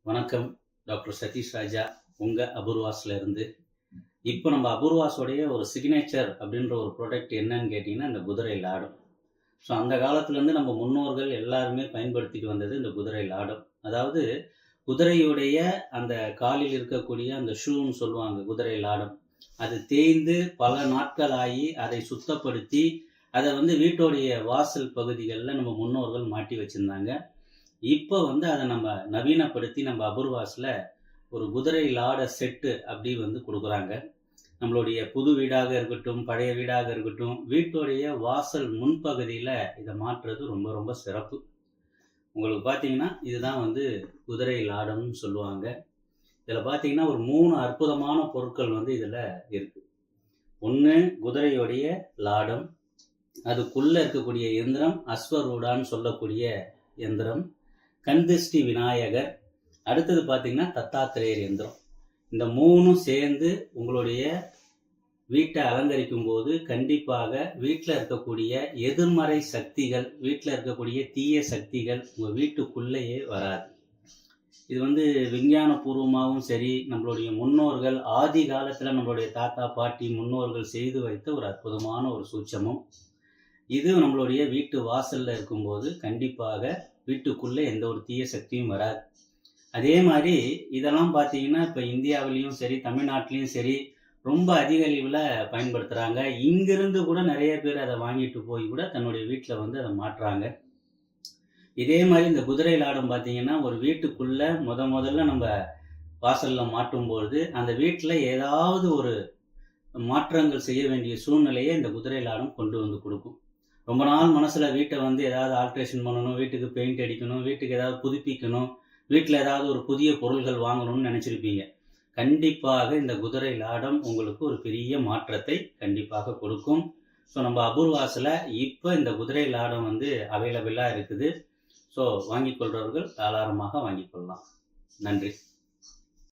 வணக்கம். டாக்டர் சதீஷ் ராஜா, உங்கள் அபூர்வாஸில் இருந்து. இப்போ நம்ம அபூர்வாஸோடைய ஒரு சிக்னேச்சர் அப்படின்ற ஒரு ப்ராடக்ட் என்னன்னு கேட்டிங்கன்னா, இந்த குதிரை லாடம். ஸோ அந்த காலத்துலேருந்து நம்ம முன்னோர்கள் எல்லாருமே பயன்படுத்திட்டு வந்தது இந்த குதிரை லாடம். அதாவது குதிரையுடைய அந்த காலில் இருக்கக்கூடிய அந்த ஷூன்னு சொல்லுவாங்க, குதிரை லாடம். அது தேய்ந்து பல நாட்கள் ஆகி அதை சுத்தப்படுத்தி அதை வீட்டோடைய வாசல் பகுதிகளில் நம்ம முன்னோர்கள் மாட்டி வச்சுருந்தாங்க. இப்போ அதை நம்ம நவீனப்படுத்தி நம்ம அபூர்வாஸில் ஒரு குதிரை லாட செட்டு அப்படி கொடுக்குறாங்க. நம்மளுடைய புது வீடாக இருக்கட்டும், பழைய வீடாக இருக்கட்டும், வீட்டுடைய வாசல் முன்பகுதியில் இதை மாற்றுறது ரொம்ப ரொம்ப சிறப்பு. உங்களுக்கு பார்த்தீங்கன்னா இதுதான் குதிரை லாடம்னு சொல்லுவாங்க. இதில் பார்த்தீங்கன்னா ஒரு 3 அற்புதமான பொருட்கள் இதில் இருக்குது. ஒன்று குதிரையுடைய லாடம், அதுக்குள்ளே இருக்கக்கூடிய எந்திரம் அஸ்வரூடான்னு சொல்லக்கூடிய எந்திரம், கந்திஷ்டி விநாயகர், அடுத்தது பார்த்தீங்கன்னா தத்தாத்திரேயர் எந்திரம். இந்த 3ம் சேர்ந்து உங்களுடைய வீட்டை அலங்கரிக்கும் போது கண்டிப்பாக வீட்டில் இருக்கக்கூடிய எதிர்மறை சக்திகள், வீட்டில் இருக்கக்கூடிய தீய சக்திகள் உங்கள் வீட்டுக்குள்ளேயே வராது. இது விஞ்ஞான பூர்வமாகவும் சரி, நம்மளுடைய முன்னோர்கள் ஆதி காலத்தில் நம்மளுடைய தாத்தா பாட்டி முன்னோர்கள் செய்து வைத்த ஒரு அற்புதமான ஒரு சூட்சமும். இது நம்மளுடைய வீட்டு வாசலில் இருக்கும்போது கண்டிப்பாக வீட்டுக்குள்ளே எந்த ஒரு தீய சக்தியும் வராது. அதே மாதிரி இதெல்லாம் பார்த்தீங்கன்னா இப்போ இந்தியாவிலையும் சரி, தமிழ்நாட்டிலையும் சரி ரொம்ப அதிக அளவில் பயன்படுத்துகிறாங்க. இங்கிருந்து கூட நிறைய பேர் அதை வாங்கிட்டு போய் கூட தன்னுடைய வீட்டில் அதை மாற்றுறாங்க. இதே மாதிரி இந்த குதிரை லாடம் பார்த்தீங்கன்னா ஒரு வீட்டுக்குள்ளே முதல்ல நம்ம வாசலில் மாட்டும்பொழுது அந்த வீட்டில் ஏதாவது ஒரு மாற்றங்கள் செய்ய வேண்டிய சூழ்நிலையை இந்த குதிரை லாடம் கொண்டு கொடுக்கும். ரொம்ப நாள் மனசில் வீட்டை ஏதாவது ஆல்ட்ரேஷன் பண்ணணும், வீட்டுக்கு பெயிண்ட் அடிக்கணும், வீட்டுக்கு ஏதாவது புதுப்பிக்கணும், வீட்டில் ஏதாவது ஒரு புதிய பொருள்கள் வாங்கணும்னு நினச்சிருப்பீங்க. கண்டிப்பாக இந்த குதிரை லாடம் உங்களுக்கு ஒரு பெரிய மாற்றத்தை கண்டிப்பாக கொடுக்கும். ஸோ நம்ம அபூர்வாஸில் இப்போ இந்த குதிரை லாடம் அவைலபிளாக இருக்குது. ஸோ வாங்கிக் கொள்கிறவர்கள் தாராளமாக வாங்கிக் கொள்ளலாம். நன்றி.